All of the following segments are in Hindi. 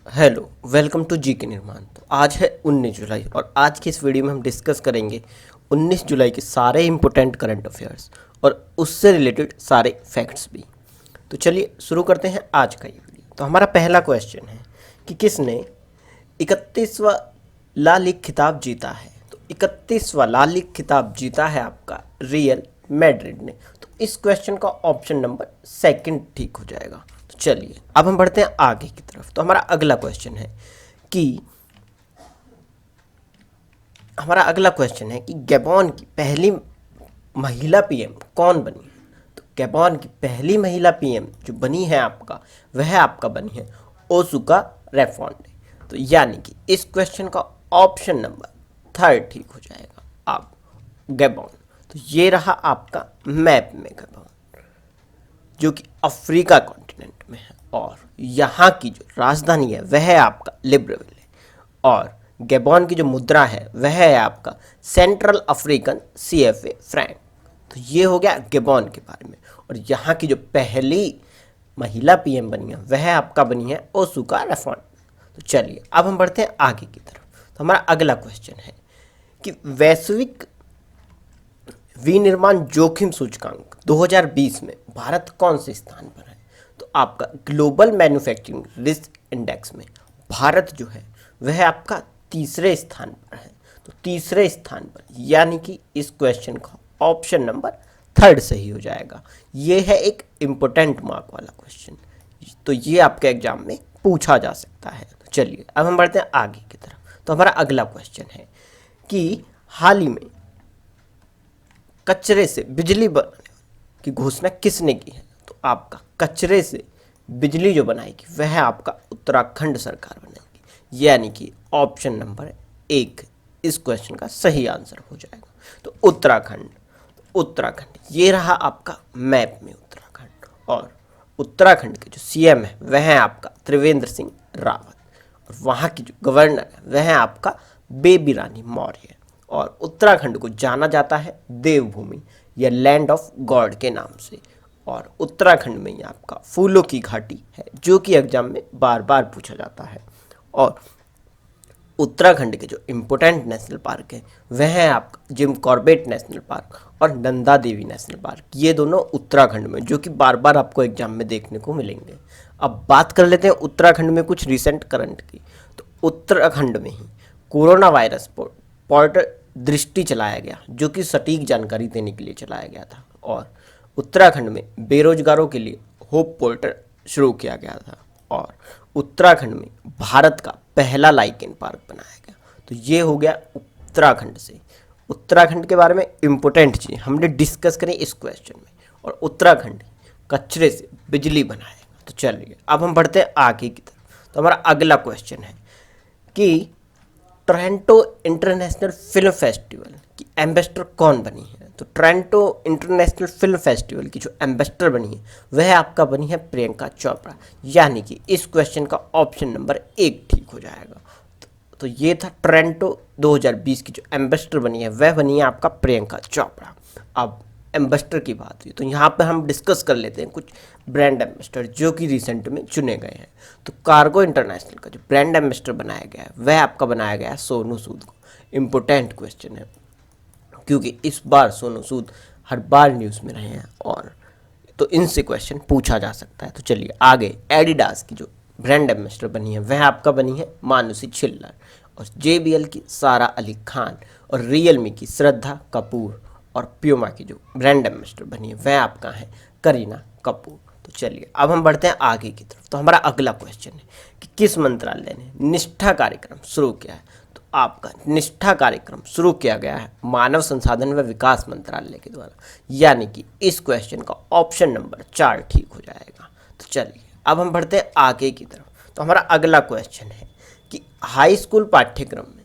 हेलो, वेलकम टू जी के निर्माण। तो आज है 19 जुलाई और आज की इस वीडियो में हम डिस्कस करेंगे 19 जुलाई के सारे इम्पोर्टेंट करंट अफेयर्स और उससे रिलेटेड सारे फैक्ट्स भी। तो चलिए शुरू करते हैं आज का ये वीडियो। तो हमारा पहला क्वेश्चन है कि किसने 31वां ला लीग खिताब जीता है। तो 31वां ला लीग खिताब जीता है आपका रियल मैड्रिड ने। तो इस क्वेश्चन का ऑप्शन नंबर सेकंड ठीक हो जाएगा। तो चलिए अब हम बढ़ते हैं आगे की तरफ। तो हमारा अगला क्वेश्चन है कि गैबोन की पहली महिला पीएम कौन बनी है। तो गैबोन की पहली महिला पीएम जो बनी है आपका, वह आपका बनी है ओसुका रेफोंडे। तो यानी कि इस क्वेश्चन का ऑप्शन नंबर थर्ड ठीक हो जाएगा। आप गैबोन, तो ये रहा आपका मैप में गैबोन, जो कि अफ्रीका कॉन्टिनेंट में है और यहाँ की जो राजधानी है वह है आपका लिब्रेविल है और गैबोन की जो मुद्रा है वह है आपका सेंट्रल अफ्रीकन CFA फ्रैंक। तो ये हो गया गैबोन के बारे में। और यहाँ की जो पहली महिला पीएम बनी है वह आपका बनी है ओसुका रेफोंडे। तो चलिए अब हम बढ़ते हैं आगे की तरफ। तो हमारा अगला क्वेश्चन है कि वैश्विक विनिर्माण जोखिम सूचकांक 2020 में भारत कौन से स्थान पर है। तो आपका ग्लोबल मैन्युफैक्चरिंग रिस्क इंडेक्स में भारत जो है वह आपका तीसरे स्थान पर है। तो तीसरे स्थान पर, यानी कि इस क्वेश्चन का ऑप्शन नंबर थर्ड सही हो जाएगा। ये है एक इम्पोर्टेंट मार्क वाला क्वेश्चन, तो ये आपके एग्जाम में पूछा जा सकता है। तो चलिए अब हम बढ़ते हैं आगे की तरफ। तो हमारा अगला क्वेश्चन है कि हाल ही में कचरे से बिजली बनाने की घोषणा किसने की है। तो आपका कचरे से बिजली जो बनाएगी वह आपका उत्तराखंड सरकार बनाएगी, यानी कि ऑप्शन नंबर एक इस क्वेश्चन का सही आंसर हो जाएगा। तो उत्तराखंड ये रहा आपका मैप में उत्तराखंड। और उत्तराखंड के जो CM है वह है आपका त्रिवेंद्र सिंह रावत और वहाँ की जो गवर्नर है वह है आपका बेबी रानी मौर्य। और उत्तराखंड को जाना जाता है देवभूमि या लैंड ऑफ गॉड के नाम से। और उत्तराखंड में ही आपका फूलों की घाटी है, जो कि एग्जाम में बार बार पूछा जाता है। और उत्तराखंड के जो इम्पोर्टेंट नेशनल पार्क है वह है आपका जिम कॉर्बेट नेशनल पार्क और नंदा देवी नेशनल पार्क। ये दोनों उत्तराखंड में, जो कि बार बार आपको एग्जाम में देखने को मिलेंगे। अब बात कर लेते हैं उत्तराखंड में कुछ रिसेंट करंट की। तो उत्तराखंड में ही कोरोना वायरस पोर्टल दृष्टि चलाया गया, जो कि सटीक जानकारी देने के लिए चलाया गया था। और उत्तराखंड में बेरोजगारों के लिए होप पोर्टल शुरू किया गया था। और उत्तराखंड में भारत का पहला लाइकेन पार्क बनाया गया। तो ये हो गया उत्तराखंड से। उत्तराखंड के बारे में इम्पोर्टेंट चीज़ हमने डिस्कस करी इस क्वेश्चन में। और उत्तराखंड कचरे से बिजली बनाएगा। तो चलिए अब हम बढ़ते हैं आगे की तरफ। तो हमारा अगला क्वेश्चन है कि टोरंटो इंटरनेशनल फिल्म फेस्टिवल की एम्बेसडर कौन बनी है। तो टोरंटो इंटरनेशनल फिल्म फेस्टिवल की जो एम्बेसडर बनी है वह आपका बनी है प्रियंका चोपड़ा, यानी कि इस क्वेश्चन का ऑप्शन नंबर एक ठीक हो जाएगा। तो ये था टोरंटो 2020 की जो एम्बेसडर बनी है वह बनी है आपका प्रियंका चोपड़ा। अब एम्बेसडर की बात हुई तो यहाँ पर हम डिस्कस कर लेते हैं कुछ ब्रांड एम्बेसडर जो कि रिसेंट में चुने गए हैं। तो कार्गो इंटरनेशनल का जो ब्रांड एम्बेसडर बनाया गया है वह आपका बनाया गया है सोनू सूद को। इम्पोर्टेंट क्वेश्चन है क्योंकि इस बार सोनू सूद हर बार न्यूज़ में रहे हैं और तो इनसे क्वेश्चन पूछा जा सकता है। तो चलिए आगे, एडिडास की जो ब्रांड एम्बेसडर बनी है वह आपका बनी है मानुषी छिल्लर। और JBL की सारा अली खान और रियलमी की श्रद्धा कपूर और प्यूमा की जो ब्रांड एम्बेसडर बनी है वह आपका है करीना कपूर। तो चलिए अब हम बढ़ते हैं आगे की तरफ। तो हमारा अगला क्वेश्चन है कि किस मंत्रालय ने निष्ठा कार्यक्रम शुरू किया है। तो आपका निष्ठा कार्यक्रम शुरू किया गया है मानव संसाधन व विकास मंत्रालय के द्वारा, यानी कि इस क्वेश्चन का ऑप्शन नंबर 4 ठीक हो जाएगा। तो चलिए अब हम बढ़ते हैं आगे की तरफ। तो हमारा अगला क्वेश्चन है कि हाई स्कूल पाठ्यक्रम में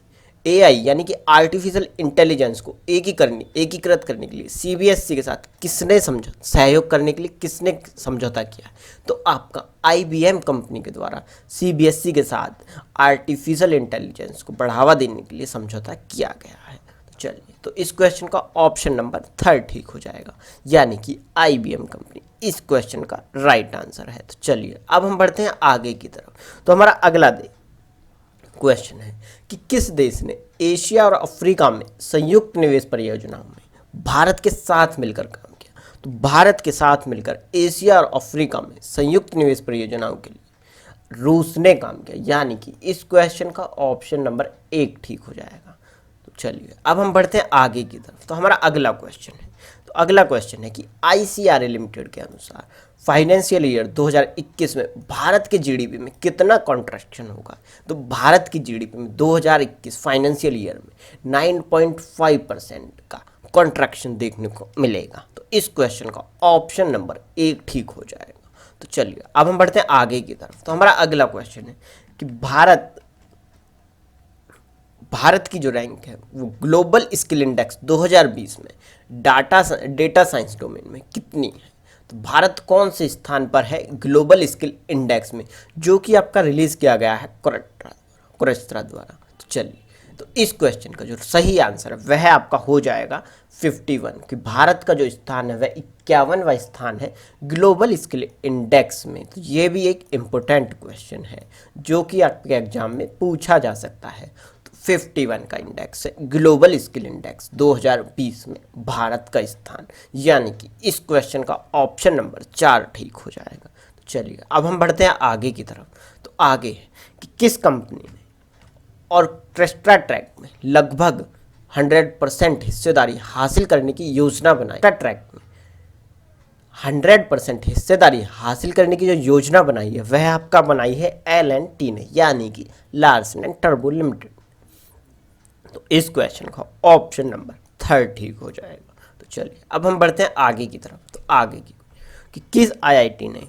AI यानी कि आर्टिफिशियल इंटेलिजेंस को एकीकृत करने के लिए CBSE के साथ किसने सहयोग करने के लिए किसने समझौता किया है। तो आपका IBM कंपनी के द्वारा CBSE के साथ आर्टिफिशियल इंटेलिजेंस को बढ़ावा देने के लिए समझौता किया गया है। तो चलिए, तो इस क्वेश्चन का ऑप्शन नंबर 3 ठीक हो जाएगा, यानी कि IBM कंपनी इस क्वेश्चन का राइट आंसर है। तो चलिए अब हम बढ़ते हैं आगे की तरफ। तो हमारा अगला क्वेश्चन है कि किस देश ने एशिया और अफ्रीका में संयुक्त निवेश परियोजनाओं में भारत के साथ मिलकर काम किया? तो भारत के साथ मिलकर एशिया और अफ्रीका में संयुक्त निवेश परियोजनाओं के लिए रूस ने काम किया, यानी कि इस क्वेश्चन का ऑप्शन नंबर 1 ठीक हो जाएगा। तो चलिए अब हम बढ़ते हैं आगे की तरफ। तो हमारा अगला क्वेश्चन है, तो अगला क्वेश्चन है कि ICRA लिमिटेड के अनुसार फाइनेंशियल ईयर 2021 में भारत के जीडीपी में कितना कॉन्ट्रैक्शन होगा? तो भारत की जीडीपी में 2021 फाइनेंशियल ईयर में 9.5% का कॉन्ट्रैक्शन देखने को मिलेगा। तो इस क्वेश्चन का ऑप्शन नंबर 1 ठीक हो जाएगा। तो चलिए अब हम बढ़ते हैं आगे की तरफ। तो हमारा अगला क्वेश्चन है कि भारत की जो रैंक है वो ग्लोबल स्किल इंडेक्स 2020 में डेटा साइंस डोमेन में कितनी है? तो भारत कौन से स्थान पर है ग्लोबल स्किल इंडेक्स में, जो कि आपका रिलीज किया गया है कुरेस्त्रा द्वारा? तो चलिए, तो इस क्वेश्चन का जो सही आंसर है वह आपका हो जाएगा 51, कि भारत का जो स्थान है वह 51वां स्थान है ग्लोबल स्किल इंडेक्स में। तो ये भी एक इम्पोर्टेंट क्वेश्चन है जो कि आपके एग्जाम में पूछा जा सकता है। 51 का इंडेक्स है ग्लोबल स्किल इंडेक्स 2020 में भारत का स्थान, यानी कि इस क्वेश्चन का ऑप्शन नंबर 4 ठीक हो जाएगा। तो चलिए अब हम बढ़ते हैं आगे की तरफ। तो आगे है कि किस कंपनी ने ऑर्केस्ट्रा ट्रैक में लगभग 100% हिस्सेदारी हासिल करने की योजना बनाई? ट्रैक में 100% हिस्सेदारी हासिल करने की जो योजना बनाई है वह आपका बनाई है L&T ने, यानी कि लार्सन एंड टर्बो लिमिटेड। तो इस क्वेश्चन का ऑप्शन नंबर 3 ठीक हो जाएगा। तो चलिए अब हम बढ़ते हैं आगे की तरफ। तो आगे की कि किस IIT ने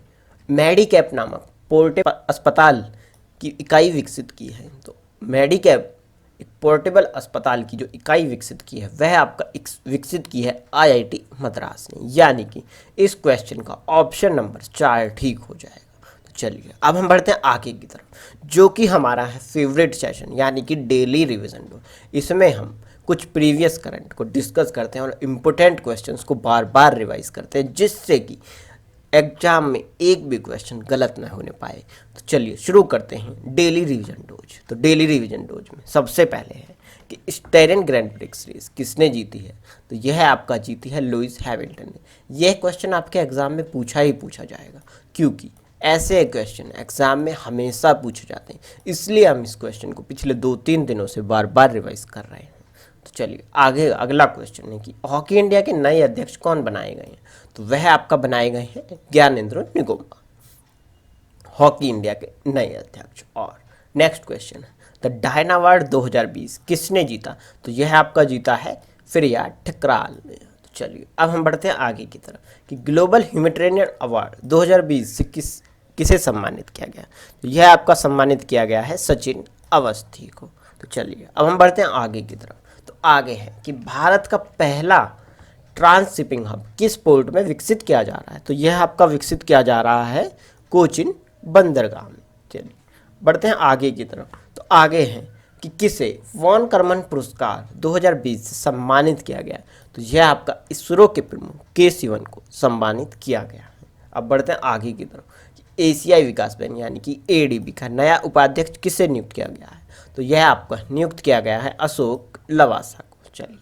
मेडिकैप नामक पोर्टेबल अस्पताल की इकाई विकसित की है? तो मेडिकैप एक पोर्टेबल अस्पताल की जो इकाई विकसित की है वह आपका विकसित की है IIT मद्रास ने, यानी कि इस क्वेश्चन का ऑप्शन नंबर 4 ठीक हो जाएगा। चलिए अब हम बढ़ते हैं आगे की तरफ, जो कि हमारा है फेवरेट सेशन, यानी कि डेली रिवीजन डो। इसमें हम कुछ प्रीवियस करंट को डिस्कस करते हैं और इम्पोर्टेंट क्वेश्चंस को बार बार रिवाइज करते हैं, जिससे कि एग्जाम में एक भी क्वेश्चन गलत ना होने पाए। तो चलिए शुरू करते हैं डेली रिवीजन डोज। तो डेली रिवीजन डोज में सबसे पहले है कि स्टेरियन ग्रैंड प्रिक्स रेस किसने जीती है? तो यह आपका जीती है लुइस हैमिल्टन ने। यह क्वेश्चन आपके एग्जाम में पूछा जाएगा, क्योंकि ऐसे क्वेश्चन एग्जाम में हमेशा पूछे जाते हैं, इसलिए हम इस क्वेश्चन को पिछले 2-3 दिनों से बार बार रिवाइज कर रहे हैं। तो चलिए आगे अगला क्वेश्चन है कि हॉकी इंडिया के नए अध्यक्ष कौन बनाए गए हैं? तो वह आपका बनाए गए हैं ज्ञानेंद्र निगोम्बा, हॉकी इंडिया के नए अध्यक्ष। और नेक्स्ट क्वेश्चन है द डायना अवार्ड 2020 किसने जीता? तो यह आपका जीता है फिरिया ठकराल ने। चलिए अब हम बढ़ते हैं आगे की तरफ कि ग्लोबल ह्यूमैनिटेरियन अवार्ड 2020 से किसे सम्मानित किया गया? तो यह आपका सम्मानित किया गया है सचिन अवस्थी को। तो चलिए अब हम बढ़ते हैं आगे की तरफ। तो आगे है कि भारत का पहला ट्रांसशिपिंग हब किस पोर्ट में विकसित किया जा रहा है? तो यह आपका विकसित किया जा रहा है कोचिन बंदरगाह में। चलिए बढ़ते हैं आगे की तरफ। तो आगे है कि किसे वॉन करमन पुरस्कार 2020 से सम्मानित किया गया? तो यह आपका इसरो के प्रमुख के सिवन को सम्मानित किया गया है। अब बढ़ते हैं आगे की तरफ कि एशियाई विकास बैंक यानी कि ADB का नया उपाध्यक्ष किसे नियुक्त किया गया है? तो यह आपका नियुक्त किया गया है अशोक लवासा को। चलिए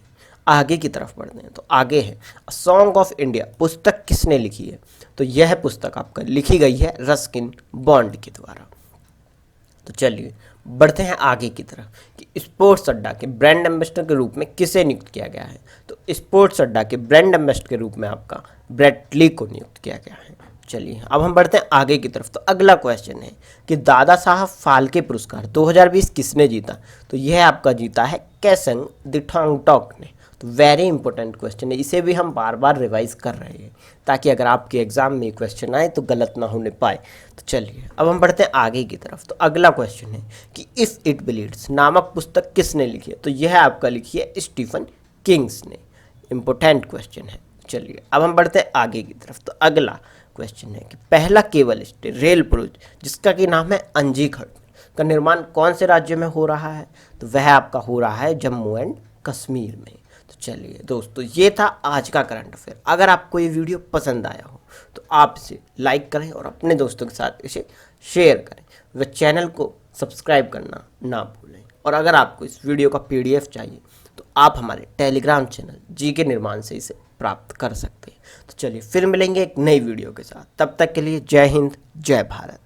आगे की तरफ बढ़ते हैं। तो आगे है सॉन्ग ऑफ इंडिया पुस्तक किसने लिखी है? तो यह पुस्तक आपका लिखी गई है रस्किन बॉन्ड के द्वारा। तो चलिए बढ़ते हैं आगे की तरफ कि स्पोर्ट्स अड्डा के ब्रांड एम्बेसडर के रूप में किसे नियुक्त किया गया है? तो स्पोर्ट्स अड्डा के ब्रांड एम्बेसडर के रूप में आपका ब्रेट ली को नियुक्त किया गया है। चलिए अब हम बढ़ते हैं आगे की तरफ। तो अगला क्वेश्चन है कि दादा साहब फाल्के पुरस्कार 2020 किसने जीता? तो यह आपका जीता है कैसंग दिठोंगटॉक ने। तो वेरी इंपॉर्टेंट क्वेश्चन है, इसे भी हम बार बार रिवाइज कर रहे हैं ताकि अगर आपके एग्जाम में क्वेश्चन आए तो गलत ना होने पाए। तो चलिए अब हम बढ़ते हैं आगे की तरफ। तो अगला क्वेश्चन है कि इफ इट ब्लीड्स नामक पुस्तक किसने लिखी है? तो यह आपका लिखी है स्टीफन किंग्स ने। इंपॉर्टेंट क्वेश्चन है। चलिए अब हम बढ़ते हैं आगे की तरफ। तो अगला क्वेश्चन है कि पहला केबल स्टे रेल पुल जिसका कि नाम है अंजी खंड का निर्माण कौन से राज्य में हो रहा है? तो वह आपका हो रहा है जम्मू एंड कश्मीर में। चलिए दोस्तों, ये था आज का करंट अफेयर। अगर आपको ये वीडियो पसंद आया हो तो आप इसे लाइक करें और अपने दोस्तों के साथ इसे शेयर करें। व चैनल को सब्सक्राइब करना ना भूलें। और अगर आपको इस वीडियो का PDF चाहिए तो आप हमारे टेलीग्राम चैनल GK निर्माण से इसे प्राप्त कर सकते हैं। तो चलिए फिर मिलेंगे एक नई वीडियो के साथ। तब तक के लिए जय हिंद, जय भारत।